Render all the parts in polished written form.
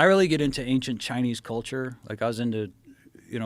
I really get into ancient Chinese culture. Like I was into,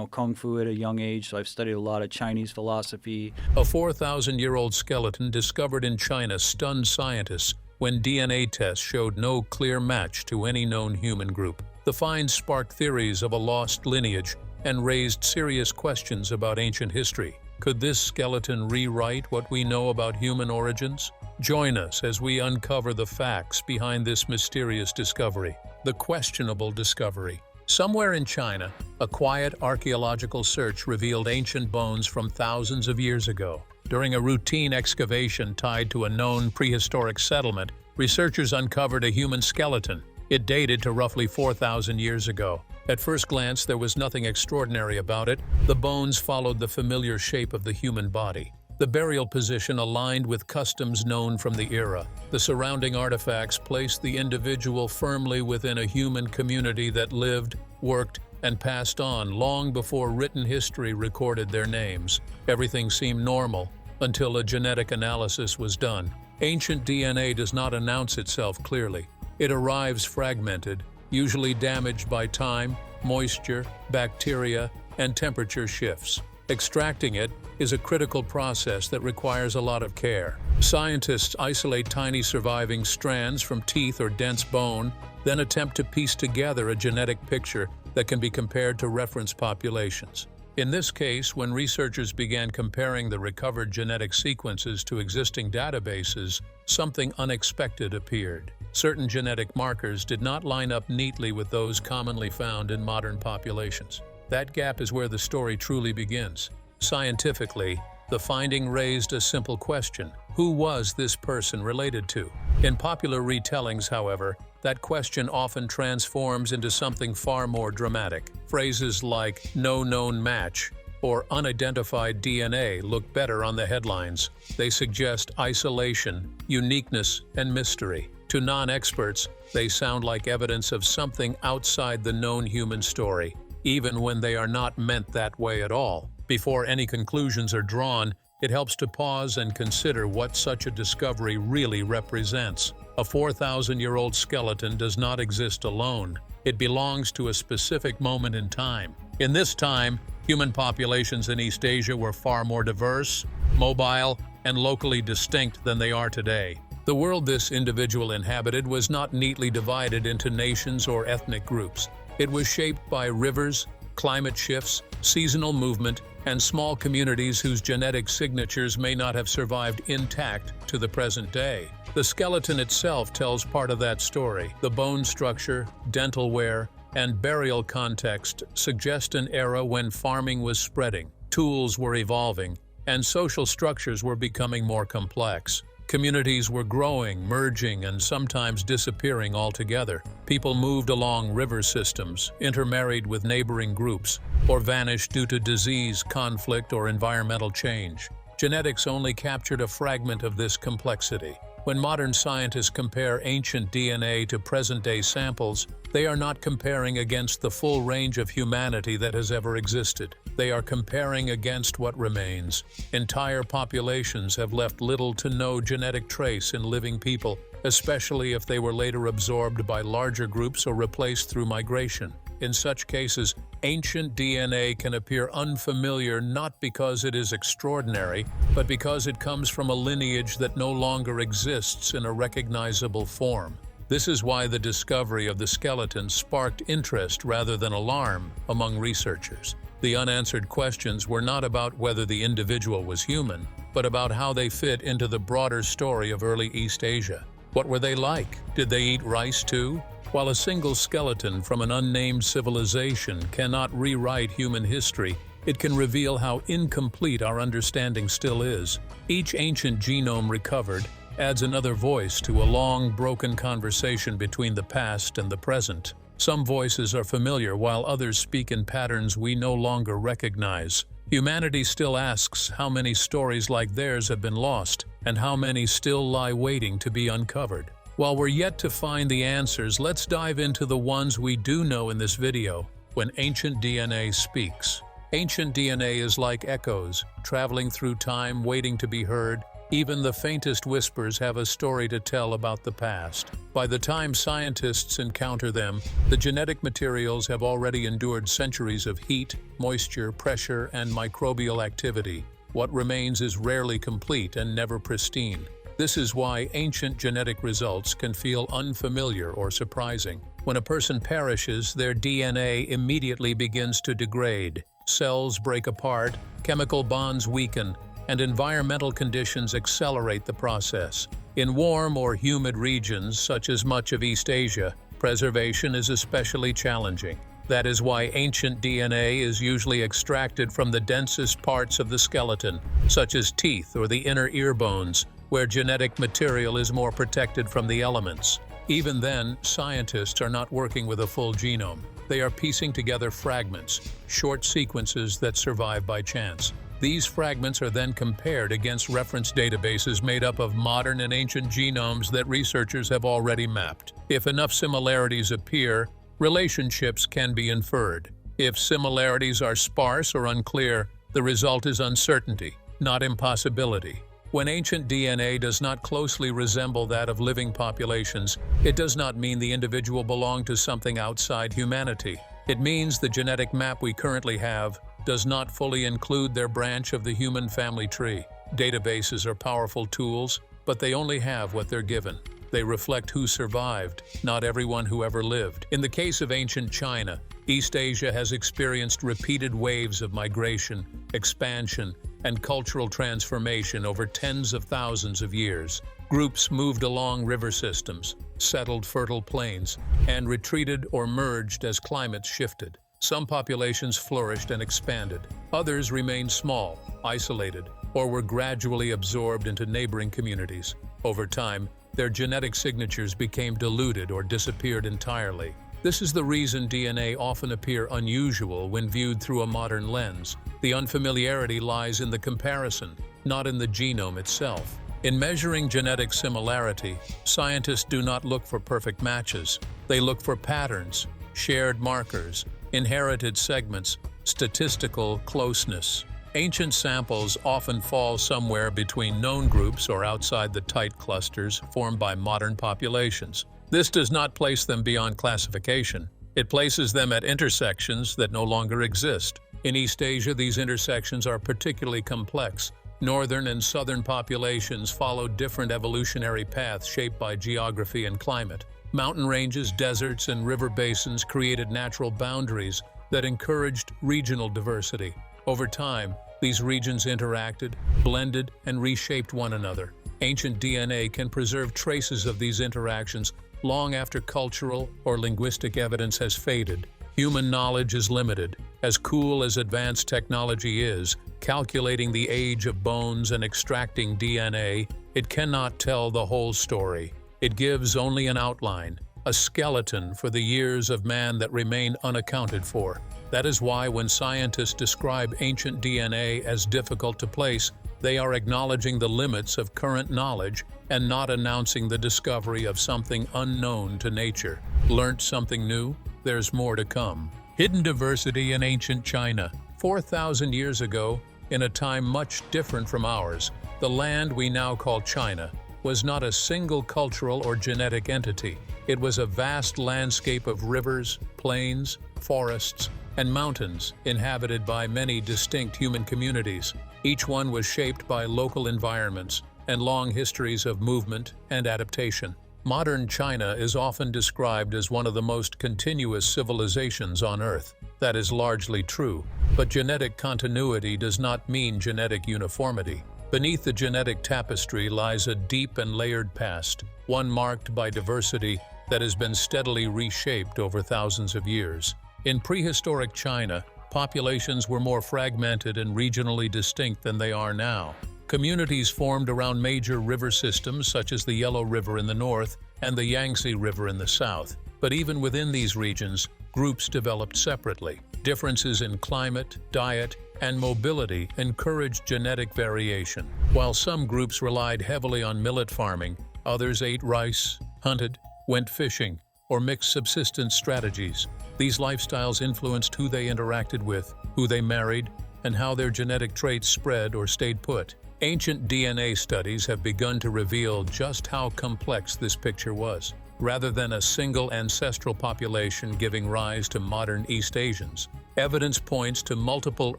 kung fu at a young age, so I've studied a lot of Chinese philosophy. A 4,000-year-old skeleton discovered in China stunned scientists when DNA tests showed no clear match to any known human group. The find sparked theories of a lost lineage and raised serious questions about ancient history. Could this skeleton rewrite what we know about human origins? Join us as we uncover the facts behind this mysterious discovery, the questionable discovery. Somewhere in China, a quiet archaeological search revealed ancient bones from thousands of years ago. During a routine excavation tied to a known prehistoric settlement, researchers uncovered a human skeleton. It dated to roughly 4,000 years ago. At first glance, there was nothing extraordinary about it. The bones followed the familiar shape of the human body. The burial position aligned with customs known from the era. The surrounding artifacts placed the individual firmly within a human community that lived, worked, and passed on long before written history recorded their names. Everything seemed normal until a genetic analysis was done. Ancient DNA does not announce itself clearly. It arrives fragmented, usually damaged by time, moisture, bacteria, and temperature shifts. Extracting it is a critical process that requires a lot of care. Scientists isolate tiny surviving strands from teeth or dense bone, then attempt to piece together a genetic picture that can be compared to reference populations. In this case, when researchers began comparing the recovered genetic sequences to existing databases, something unexpected appeared. Certain genetic markers did not line up neatly with those commonly found in modern populations. That gap is where the story truly begins. Scientifically, the finding raised a simple question: who was this person related to? In popular retellings, however, that question often transforms into something far more dramatic. Phrases like "no known match" or "unidentified DNA" look better on the headlines. They suggest isolation, uniqueness, and mystery. To non-experts, they sound like evidence of something outside the known human story, even when they are not meant that way at all. Before any conclusions are drawn, it helps to pause and consider what such a discovery really represents. A 4,000-year-old skeleton does not exist alone. It belongs to a specific moment in time. In this time, human populations in East Asia were far more diverse, mobile, and locally distinct than they are today. The world this individual inhabited was not neatly divided into nations or ethnic groups. It was shaped by rivers, climate shifts, seasonal movement, and small communities whose genetic signatures may not have survived intact to the present day. The skeleton itself tells part of that story. The bone structure, dental wear, and burial context suggest an era when farming was spreading, tools were evolving, and social structures were becoming more complex. Communities were growing, merging, and sometimes disappearing altogether. People moved along river systems, intermarried with neighboring groups, or vanished due to disease, conflict, or environmental change. Genetics only captured a fragment of this complexity. When modern scientists compare ancient DNA to present-day samples, they are not comparing against the full range of humanity that has ever existed. They are comparing against what remains. Entire populations have left little to no genetic trace in living people, especially if they were later absorbed by larger groups or replaced through migration. In such cases, ancient DNA can appear unfamiliar not because it is extraordinary, but because it comes from a lineage that no longer exists in a recognizable form. This is why the discovery of the skeleton sparked interest rather than alarm among researchers. The unanswered questions were not about whether the individual was human, but about how they fit into the broader story of early East Asia. What were they like? Did they eat rice too? While a single skeleton from an unnamed civilization cannot rewrite human history, it can reveal how incomplete our understanding still is. Each ancient genome recovered adds another voice to a long, broken conversation between the past and the present. Some voices are familiar, while others speak in patterns we no longer recognize. Humanity still asks how many stories like theirs have been lost, and how many still lie waiting to be uncovered. While we're yet to find the answers, let's dive into the ones we do know in this video. When ancient DNA speaks. Ancient DNA is like echoes, traveling through time, waiting to be heard. Even the faintest whispers have a story to tell about the past. By the time scientists encounter them, the genetic materials have already endured centuries of heat, moisture, pressure, and microbial activity. What remains is rarely complete and never pristine. This is why ancient genetic results can feel unfamiliar or surprising. When a person perishes, their DNA immediately begins to degrade. Cells break apart, chemical bonds weaken, and environmental conditions accelerate the process. In warm or humid regions, such as much of East Asia, preservation is especially challenging. That is why ancient DNA is usually extracted from the densest parts of the skeleton, such as teeth or the inner ear bones, where genetic material is more protected from the elements. Even then, scientists are not working with a full genome. They are piecing together fragments, short sequences that survive by chance. These fragments are then compared against reference databases made up of modern and ancient genomes that researchers have already mapped. If enough similarities appear, relationships can be inferred. If similarities are sparse or unclear, the result is uncertainty, not impossibility. When ancient DNA does not closely resemble that of living populations, it does not mean the individual belonged to something outside humanity. It means the genetic map we currently have does not fully include their branch of the human family tree. Databases are powerful tools, but they only have what they're given. They reflect who survived, not everyone who ever lived. In the case of ancient China, East Asia has experienced repeated waves of migration, expansion, and cultural transformation over tens of thousands of years. Groups moved along river systems, settled fertile plains, and retreated or merged as climates shifted. Some populations flourished and expanded. Others remained small, isolated, or were gradually absorbed into neighboring communities. Over time, their genetic signatures became diluted or disappeared entirely. This is the reason DNA often appear unusual when viewed through a modern lens. The unfamiliarity lies in the comparison, not in the genome itself. In measuring genetic similarity, scientists do not look for perfect matches. They look for patterns, shared markers, inherited segments, statistical closeness. Ancient samples often fall somewhere between known groups or outside the tight clusters formed by modern populations. This does not place them beyond classification. It places them at intersections that no longer exist. In East Asia, these intersections are particularly complex. Northern and southern populations follow different evolutionary paths shaped by geography and climate. Mountain ranges, deserts, and river basins created natural boundaries that encouraged regional diversity. Over time, these regions interacted, blended, and reshaped one another. Ancient DNA can preserve traces of these interactions long after cultural or linguistic evidence has faded. Human knowledge is limited. As cool as advanced technology is, calculating the age of bones and extracting DNA, it cannot tell the whole story. It gives only an outline, a skeleton for the years of man that remain unaccounted for. That is why when scientists describe ancient DNA as difficult to place, they are acknowledging the limits of current knowledge and not announcing the discovery of something unknown to nature. Learned something new? There's more to come. Hidden diversity in ancient China. 4,000 years ago, in a time much different from ours, the land we now call China was not a single cultural or genetic entity. It was a vast landscape of rivers, plains, forests, and mountains inhabited by many distinct human communities. Each one was shaped by local environments and long histories of movement and adaptation. Modern China is often described as one of the most continuous civilizations on Earth. That is largely true, but genetic continuity does not mean genetic uniformity. Beneath the genetic tapestry lies a deep and layered past, one marked by diversity that has been steadily reshaped over thousands of years. In prehistoric China, populations were more fragmented and regionally distinct than they are now. Communities formed around major river systems such as the Yellow River in the north and the Yangtze River in the south. But even within these regions, groups developed separately. Differences in climate, diet, and mobility encouraged genetic variation. While some groups relied heavily on millet farming, others ate rice, hunted, went fishing, or mixed subsistence strategies. These lifestyles influenced who they interacted with, who they married, and how their genetic traits spread or stayed put. Ancient DNA studies have begun to reveal just how complex this picture was. Rather than a single ancestral population giving rise to modern East Asians, evidence points to multiple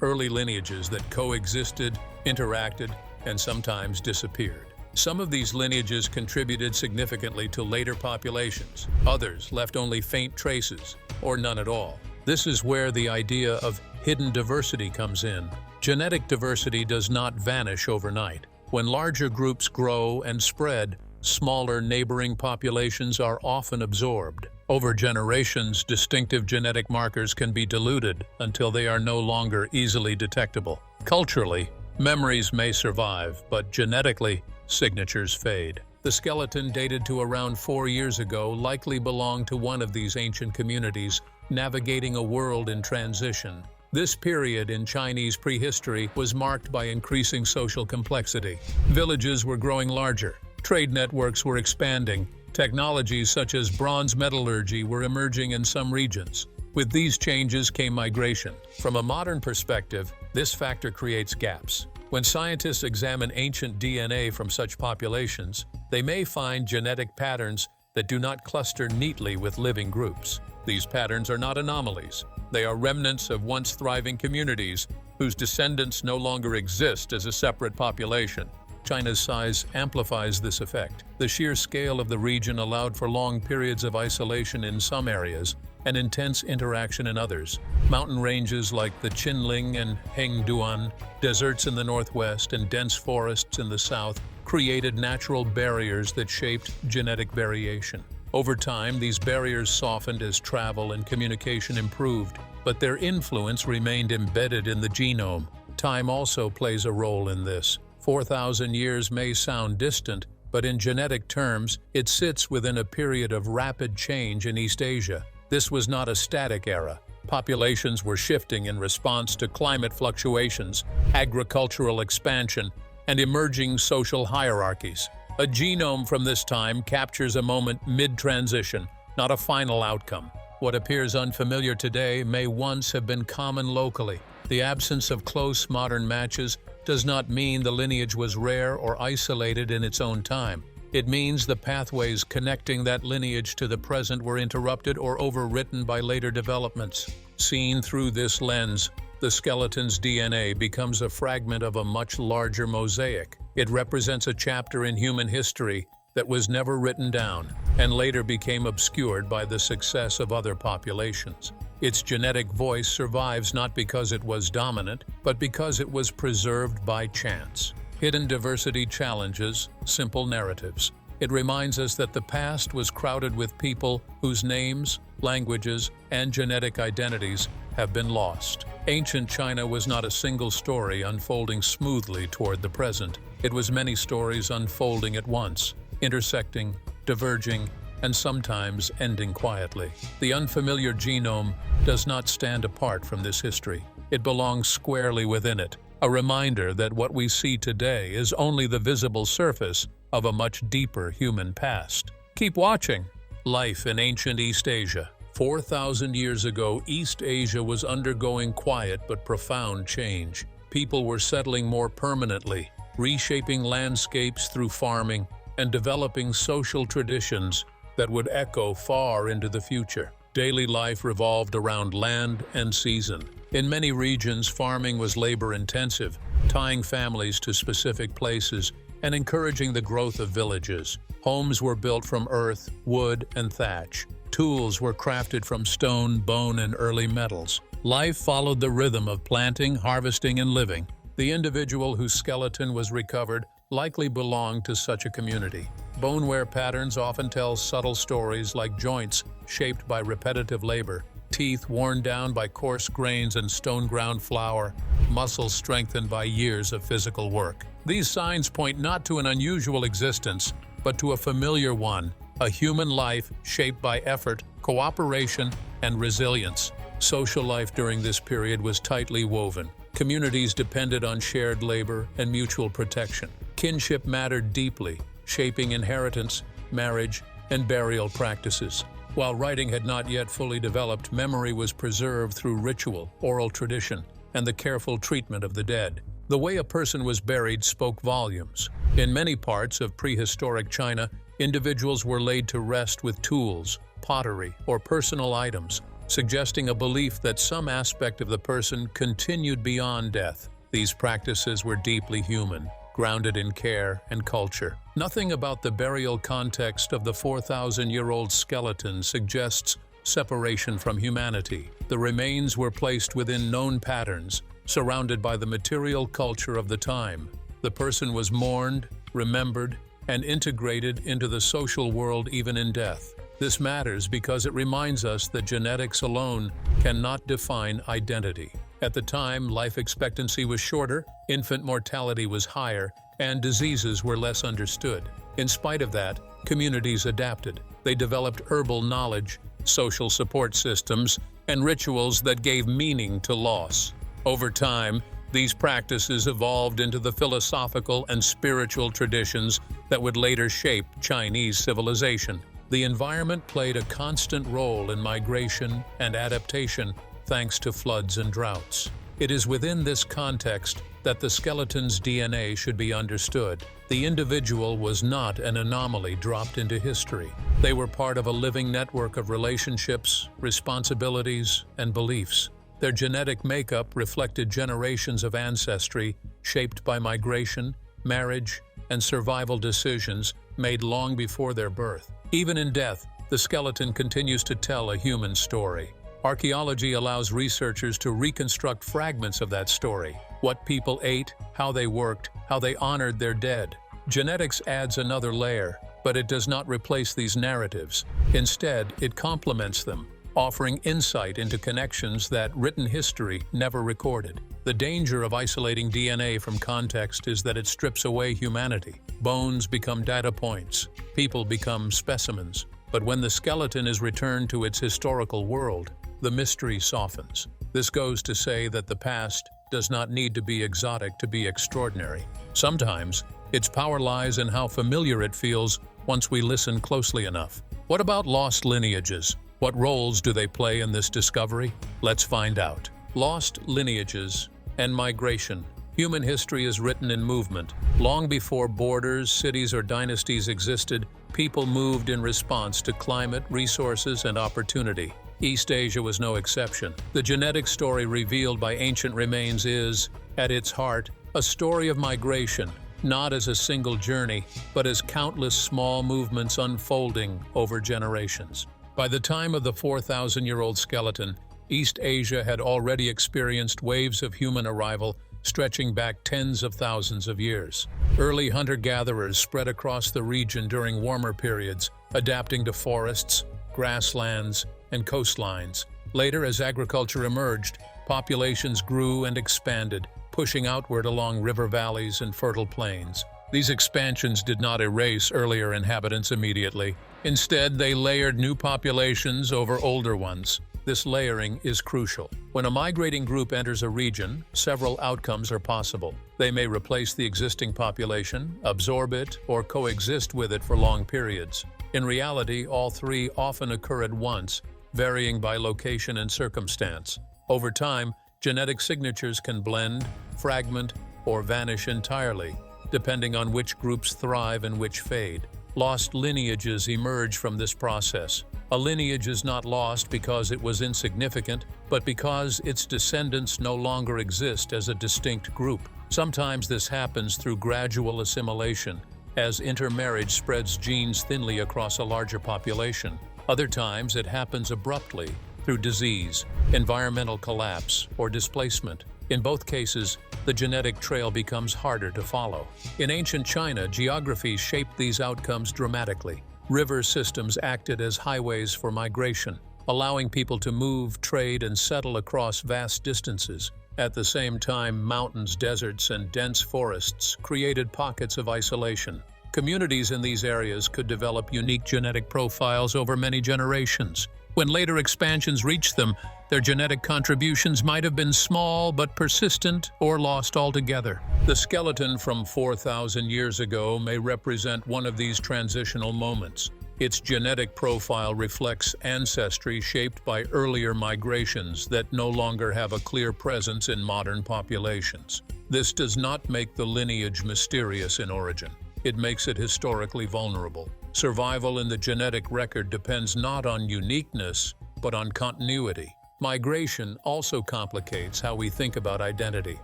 early lineages that coexisted, interacted, and sometimes disappeared. Some of these lineages contributed significantly to later populations. Others left only faint traces, or none at all. This is where the idea of hidden diversity comes in. Genetic diversity does not vanish overnight. When larger groups grow and spread, smaller neighboring populations are often absorbed. Over generations, distinctive genetic markers can be diluted until they are no longer easily detectable. Culturally, memories may survive, but genetically, signatures fade. The skeleton, dated to around 4 years ago, likely belonged to one of these ancient communities navigating a world in transition. This period in Chinese prehistory was marked by increasing social complexity. Villages were growing larger, trade networks were expanding, technologies such as bronze metallurgy were emerging in some regions. With these changes came migration. From a modern perspective, this factor creates gaps. When scientists examine ancient DNA from such populations, they may find genetic patterns that do not cluster neatly with living groups. These patterns are not anomalies. They are remnants of once thriving communities whose descendants no longer exist as a separate population. China's size amplifies this effect. The sheer scale of the region allowed for long periods of isolation in some areas and intense interaction in others. Mountain ranges like the Qinling and Hengduan, deserts in the northwest, and dense forests in the south created natural barriers that shaped genetic variation. Over time, these barriers softened as travel and communication improved, but their influence remained embedded in the genome. Time also plays a role in this. 4,000 years may sound distant, but in genetic terms, it sits within a period of rapid change in East Asia. This was not a static era. Populations were shifting in response to climate fluctuations, agricultural expansion, and emerging social hierarchies. A genome from this time captures a moment mid-transition, not a final outcome. What appears unfamiliar today may once have been common locally. The absence of close modern matches does not mean the lineage was rare or isolated in its own time. It means the pathways connecting that lineage to the present were interrupted or overwritten by later developments. Seen through this lens, the skeleton's DNA becomes a fragment of a much larger mosaic. It represents a chapter in human history that was never written down and later became obscured by the success of other populations. Its genetic voice survives not because it was dominant, but because it was preserved by chance. Hidden diversity challenges simple narratives. It reminds us that the past was crowded with people whose names, languages, and genetic identities have been lost. Ancient China was not a single story unfolding smoothly toward the present. It was many stories unfolding at once, intersecting, diverging, and sometimes ending quietly. The unfamiliar genome does not stand apart from this history. It belongs squarely within it, a reminder that what we see today is only the visible surface of a much deeper human past. Keep watching. Life in ancient East Asia. 4,000 years ago, East Asia was undergoing quiet but profound change. People were settling more permanently, reshaping landscapes through farming, and developing social traditions that would echo far into the future. Daily life revolved around land and season. In many regions, farming was labor-intensive, tying families to specific places and encouraging the growth of villages. Homes were built from earth, wood, and thatch. Tools were crafted from stone, bone, and early metals. Life followed the rhythm of planting, harvesting, and living. The individual whose skeleton was recovered likely belonged to such a community. Bone-wear patterns often tell subtle stories like joints shaped by repetitive labor, teeth worn down by coarse grains and stone-ground flour, muscles strengthened by years of physical work. These signs point not to an unusual existence, but to a familiar one, a human life shaped by effort, cooperation, and resilience. Social life during this period was tightly woven. Communities depended on shared labor and mutual protection. Kinship mattered deeply, shaping inheritance, marriage, and burial practices. While writing had not yet fully developed, memory was preserved through ritual, oral tradition, and the careful treatment of the dead. The way a person was buried spoke volumes. In many parts of prehistoric China, individuals were laid to rest with tools, pottery, or personal items, suggesting a belief that some aspect of the person continued beyond death. These practices were deeply human, grounded in care and culture. Nothing about the burial context of the 4,000-year-old skeleton suggests separation from humanity. The remains were placed within known patterns, surrounded by the material culture of the time. The person was mourned, remembered, and integrated into the social world even in death. This matters because it reminds us that genetics alone cannot define identity. At the time, life expectancy was shorter, infant mortality was higher, and diseases were less understood. In spite of that, communities adapted. They developed herbal knowledge, social support systems, and rituals that gave meaning to loss. Over time, these practices evolved into the philosophical and spiritual traditions that would later shape Chinese civilization. The environment played a constant role in migration and adaptation thanks to floods and droughts. It is within this context that the skeleton's DNA should be understood. The individual was not an anomaly dropped into history. They were part of a living network of relationships, responsibilities, and beliefs. Their genetic makeup reflected generations of ancestry shaped by migration, marriage, and survival decisions made long before their birth. Even in death, the skeleton continues to tell a human story. Archaeology allows researchers to reconstruct fragments of that story: what people ate, how they worked, how they honored their dead. Genetics adds another layer, but it does not replace these narratives. Instead, it complements them, offering insight into connections that written history never recorded. The danger of isolating DNA from context is that it strips away humanity. Bones become data points, people become specimens. But when the skeleton is returned to its historical world, the mystery softens. This goes to say that the past does not need to be exotic to be extraordinary. Sometimes, its power lies in how familiar it feels once we listen closely enough. What about lost lineages? What roles do they play in this discovery? Let's find out. Lost lineages and migration. Human history is written in movement. Long before borders, cities, or dynasties existed, people moved in response to climate, resources, and opportunity. East Asia was no exception. The genetic story revealed by ancient remains is, at its heart, a story of migration, not as a single journey, but as countless small movements unfolding over generations. By the time of the 4,000-year-old skeleton, East Asia had already experienced waves of human arrival stretching back tens of thousands of years. Early hunter-gatherers spread across the region during warmer periods, adapting to forests, grasslands, and coastlines. Later, as agriculture emerged, populations grew and expanded, pushing outward along river valleys and fertile plains. These expansions did not erase earlier inhabitants immediately. Instead, they layered new populations over older ones. This layering is crucial. When a migrating group enters a region, several outcomes are possible. They may replace the existing population, absorb it, or coexist with it for long periods. In reality, all three often occur at once, varying by location and circumstance. Over time, genetic signatures can blend, fragment, or vanish entirely, depending on which groups thrive and which fade. Lost lineages emerge from this process. A lineage is not lost because it was insignificant, but because its descendants no longer exist as a distinct group. Sometimes this happens through gradual assimilation, as intermarriage spreads genes thinly across a larger population. Other times it happens abruptly, through disease, environmental collapse, or displacement. In both cases, the genetic trail becomes harder to follow. In ancient China, geography shaped these outcomes dramatically. River systems acted as highways for migration, allowing people to move, trade, and settle across vast distances. At the same time, mountains, deserts, and dense forests created pockets of isolation. Communities in these areas could develop unique genetic profiles over many generations. When later expansions reached them, their genetic contributions might have been small but persistent or lost altogether. The skeleton from 4,000 years ago may represent one of these transitional moments. Its genetic profile reflects ancestry shaped by earlier migrations that no longer have a clear presence in modern populations. This does not make the lineage mysterious in origin. It makes it historically vulnerable. Survival in the genetic record depends not on uniqueness, but on continuity. Migration also complicates how we think about identity.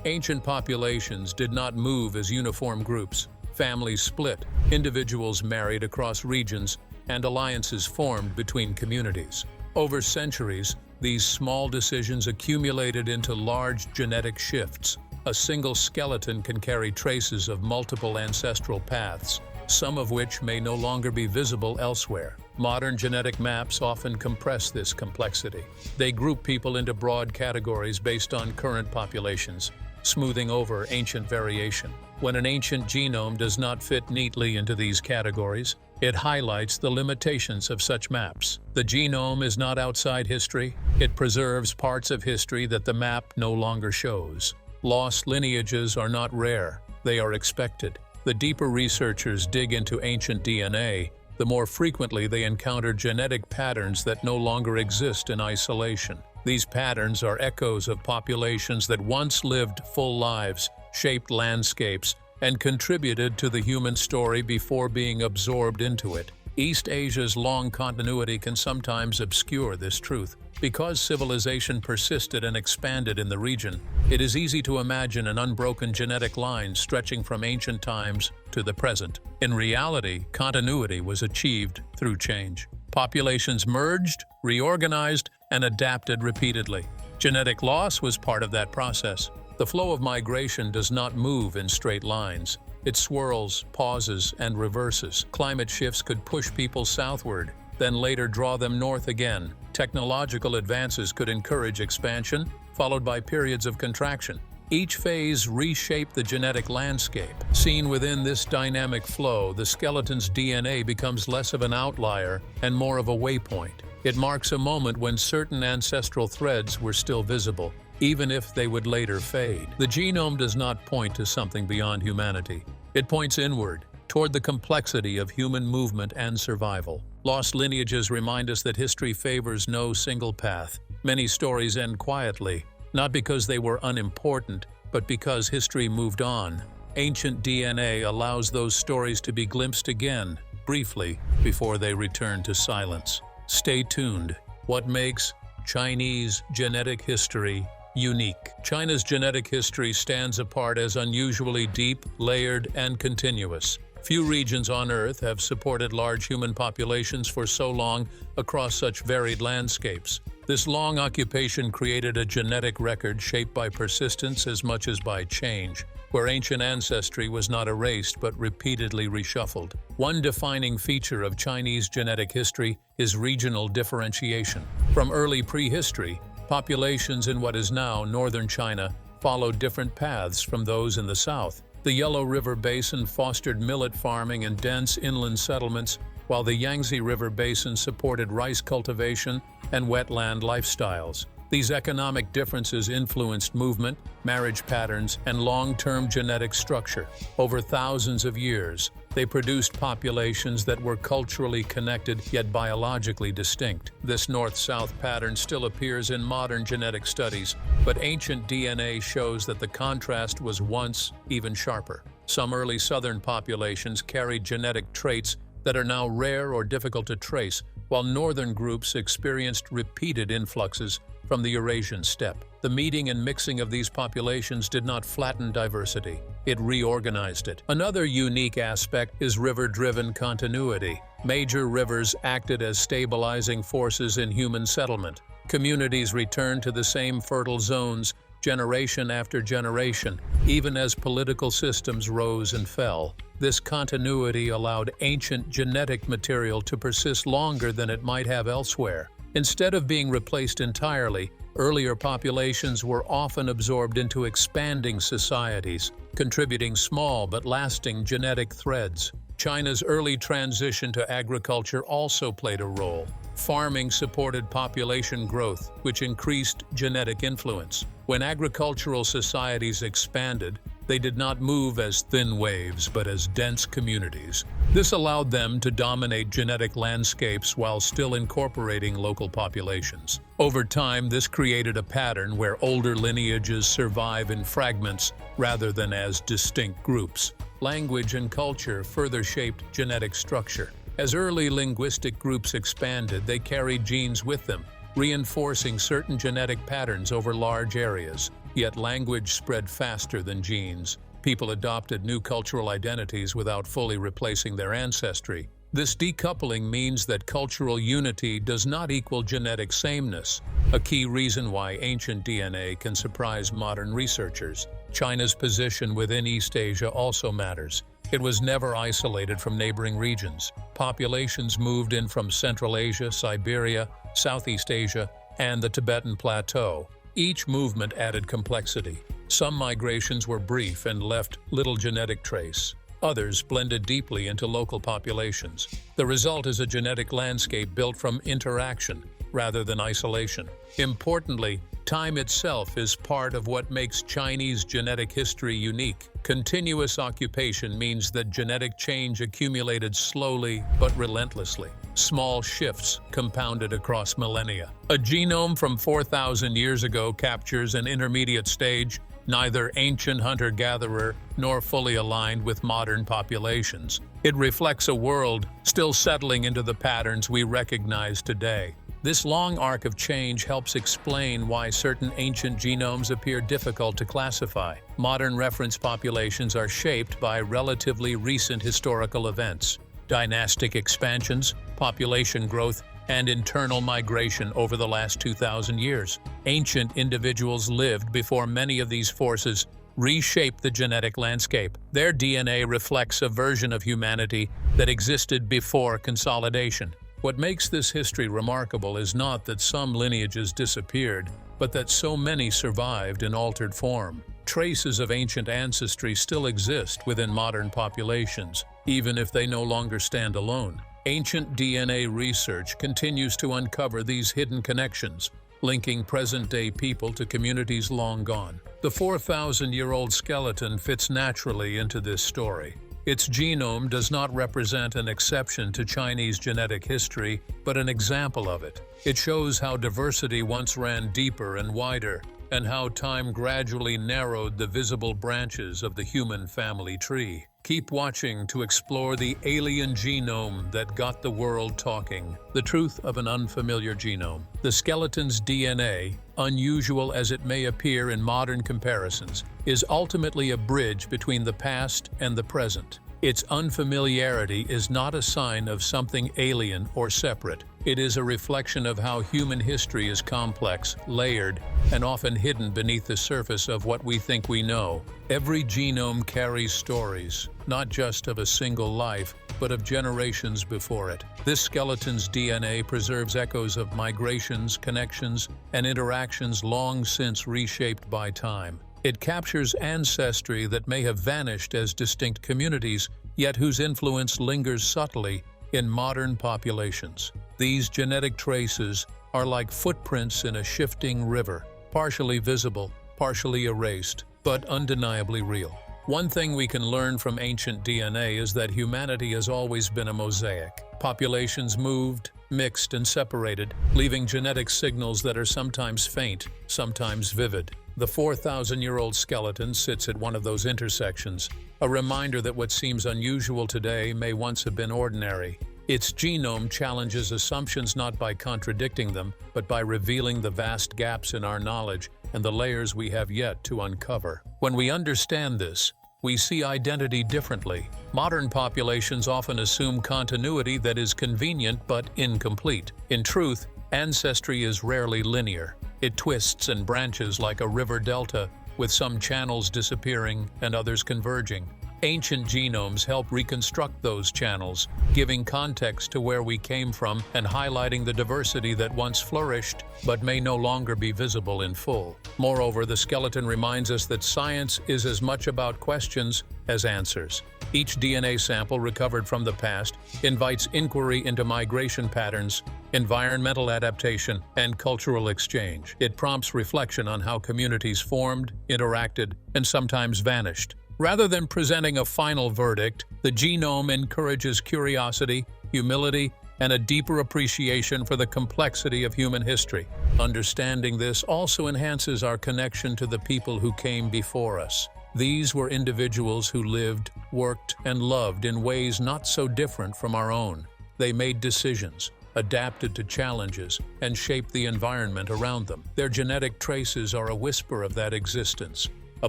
Ancient populations did not move as uniform groups. Families split, individuals married across regions, and alliances formed between communities. Over centuries, these small decisions accumulated into large genetic shifts. A single skeleton can carry traces of multiple ancestral paths, some of which may no longer be visible elsewhere. Modern genetic maps often compress this complexity. They group people into broad categories based on current populations, smoothing over ancient variation. When an ancient genome does not fit neatly into these categories, it highlights the limitations of such maps. The genome is not outside history. It preserves parts of history that the map no longer shows. Lost lineages are not rare. They are expected. The deeper researchers dig into ancient DNA, the more frequently they encounter genetic patterns that no longer exist in isolation. These patterns are echoes of populations that once lived full lives, shaped landscapes, and contributed to the human story before being absorbed into it. East Asia's long continuity can sometimes obscure this truth. Because civilization persisted and expanded in the region, it is easy to imagine an unbroken genetic line stretching from ancient times to the present. In reality, continuity was achieved through change. Populations merged, reorganized, and adapted repeatedly. Genetic loss was part of that process. The flow of migration does not move in straight lines. It swirls, pauses, and reverses. Climate shifts could push people southward, then later draw them north again. Technological advances could encourage expansion, followed by periods of contraction. Each phase reshaped the genetic landscape. Seen within this dynamic flow, the skeleton's DNA becomes less of an outlier and more of a waypoint. It marks a moment when certain ancestral threads were still visible, even if they would later fade. The genome does not point to something beyond humanity. It points inward, toward the complexity of human movement and survival. Lost lineages remind us that history favors no single path. Many stories end quietly, not because they were unimportant, but because history moved on. Ancient DNA allows those stories to be glimpsed again, briefly, before they return to silence. Stay tuned. What makes Chinese genetic history unique? China's genetic history stands apart as unusually deep, layered, and continuous. Few regions on Earth have supported large human populations for so long across such varied landscapes. This long occupation created a genetic record shaped by persistence as much as by change, where ancient ancestry was not erased but repeatedly reshuffled. One defining feature of Chinese genetic history is regional differentiation. From early prehistory, populations in what is now northern China followed different paths from those in the south. The Yellow River Basin fostered millet farming and dense inland settlements, while the Yangtze River Basin supported rice cultivation and wetland lifestyles. These economic differences influenced movement, marriage patterns, and long-term genetic structure. Over thousands of years, they produced populations that were culturally connected yet biologically distinct. This north-south pattern still appears in modern genetic studies, but ancient DNA shows that the contrast was once even sharper. Some early southern populations carried genetic traits that are now rare or difficult to trace, while northern groups experienced repeated influxes from the Eurasian steppe. The meeting and mixing of these populations did not flatten diversity. It reorganized it. Another unique aspect is river-driven continuity. Major rivers acted as stabilizing forces in human settlement. Communities returned to the same fertile zones generation after generation, even as political systems rose and fell. This continuity allowed ancient genetic material to persist longer than it might have elsewhere. Instead of being replaced entirely, earlier populations were often absorbed into expanding societies, contributing small but lasting genetic threads. China's early transition to agriculture also played a role. Farming supported population growth, which increased genetic influence. When agricultural societies expanded, They did not move as thin waves, but as dense communities. This allowed them to dominate genetic landscapes while still incorporating local populations. Over time, this created a pattern where older lineages survive in fragments rather than as distinct groups. Language and culture further shaped genetic structure. As early linguistic groups expanded, they carried genes with them, reinforcing certain genetic patterns over large areas. Yet language spread faster than genes. People adopted new cultural identities without fully replacing their ancestry. This decoupling means that cultural unity does not equal genetic sameness, a key reason why ancient DNA can surprise modern researchers. China's position within East Asia also matters. It was never isolated from neighboring regions. Populations moved in from Central Asia, Siberia, Southeast Asia, and the Tibetan Plateau. Each movement added complexity. Some migrations were brief and left little genetic trace. Others blended deeply into local populations. The result is a genetic landscape built from interaction rather than isolation. Importantly, time itself is part of what makes Chinese genetic history unique. Continuous occupation means that genetic change accumulated slowly but relentlessly. Small shifts compounded across millennia. A genome from 4,000 years ago captures an intermediate stage, neither ancient hunter-gatherer nor fully aligned with modern populations. It reflects a world still settling into the patterns we recognize today. This long arc of change helps explain why certain ancient genomes appear difficult to classify. Modern reference populations are shaped by relatively recent historical events, dynastic expansions, population growth, and internal migration over the last 2,000 years. Ancient individuals lived before many of these forces reshaped the genetic landscape. Their DNA reflects a version of humanity that existed before consolidation. What makes this history remarkable is not that some lineages disappeared, but that so many survived in altered form. Traces of ancient ancestry still exist within modern populations, even if they no longer stand alone. Ancient DNA research continues to uncover these hidden connections, linking present-day people to communities long gone. The 4,000-year-old skeleton fits naturally into this story. Its genome does not represent an exception to Chinese genetic history, but an example of it. It shows how diversity once ran deeper and wider, and how time gradually narrowed the visible branches of the human family tree. Keep watching to explore the alien genome that got the world talking. The truth of an unfamiliar genome. The skeleton's DNA, unusual as it may appear in modern comparisons, is ultimately a bridge between the past and the present. Its unfamiliarity is not a sign of something alien or separate. It is a reflection of how human history is complex, layered, and often hidden beneath the surface of what we think we know. Every genome carries stories, not just of a single life, but of generations before it. This skeleton's DNA preserves echoes of migrations, connections, and interactions long since reshaped by time. It captures ancestry that may have vanished as distinct communities, yet whose influence lingers subtly in modern populations. These genetic traces are like footprints in a shifting river, partially visible, partially erased, but undeniably real. One thing we can learn from ancient DNA is that humanity has always been a mosaic. Populations moved, mixed, and separated, leaving genetic signals that are sometimes faint, sometimes vivid. The 4,000-year-old skeleton sits at one of those intersections, a reminder that what seems unusual today may once have been ordinary. Its genome challenges assumptions not by contradicting them, but by revealing the vast gaps in our knowledge and the layers we have yet to uncover. When we understand this, we see identity differently. Modern populations often assume continuity that is convenient but incomplete. In truth, ancestry is rarely linear. It twists and branches like a river delta, with some channels disappearing and others converging. Ancient genomes help reconstruct those channels, giving context to where we came from and highlighting the diversity that once flourished but may no longer be visible in full. Moreover, the skeleton reminds us that science is as much about questions as answers. Each DNA sample recovered from the past invites inquiry into migration patterns, environmental adaptation, and cultural exchange. It prompts reflection on how communities formed, interacted, and sometimes vanished. Rather than presenting a final verdict, the genome encourages curiosity, humility, and a deeper appreciation for the complexity of human history. Understanding this also enhances our connection to the people who came before us. These were individuals who lived, worked, and loved in ways not so different from our own. They made decisions, adapted to challenges, and shaped the environment around them. Their genetic traces are a whisper of that existence, a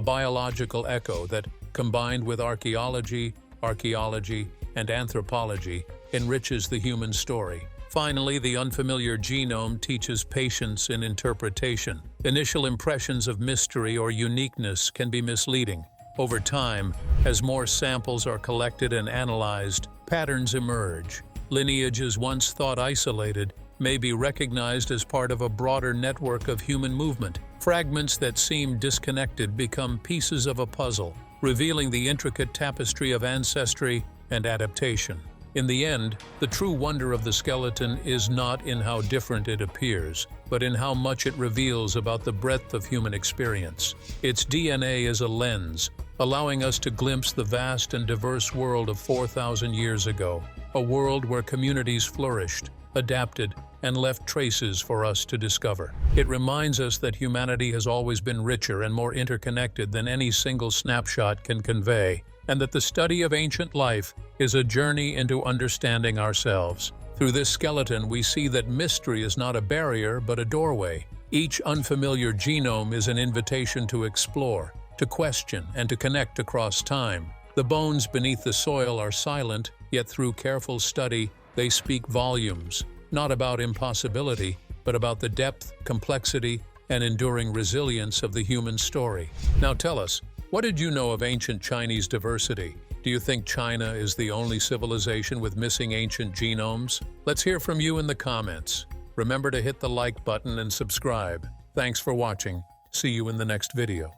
biological echo that, combined with archaeology, and anthropology, enriches the human story. Finally, the unfamiliar genome teaches patience in interpretation. Initial impressions of mystery or uniqueness can be misleading. Over time, as more samples are collected and analyzed, patterns emerge. Lineages once thought isolated may be recognized as part of a broader network of human movement. Fragments that seem disconnected become pieces of a puzzle, revealing the intricate tapestry of ancestry and adaptation. In the end, the true wonder of the skeleton is not in how different it appears, but in how much it reveals about the breadth of human experience. Its DNA is a lens, allowing us to glimpse the vast and diverse world of 4,000 years ago, a world where communities flourished, adapted, and left traces for us to discover. It reminds us that humanity has always been richer and more interconnected than any single snapshot can convey, and that the study of ancient life is a journey into understanding ourselves. Through this skeleton, we see that mystery is not a barrier, but a doorway. Each unfamiliar genome is an invitation to explore, to question, and to connect across time. The bones beneath the soil are silent, yet through careful study, they speak volumes, not about impossibility, but about the depth, complexity, and enduring resilience of the human story. Now tell us, what did you know of ancient Chinese diversity? Do you think China is the only civilization with missing ancient genomes? Let's hear from you in the comments. Remember to hit the like button and subscribe. Thanks for watching. See you in the next video.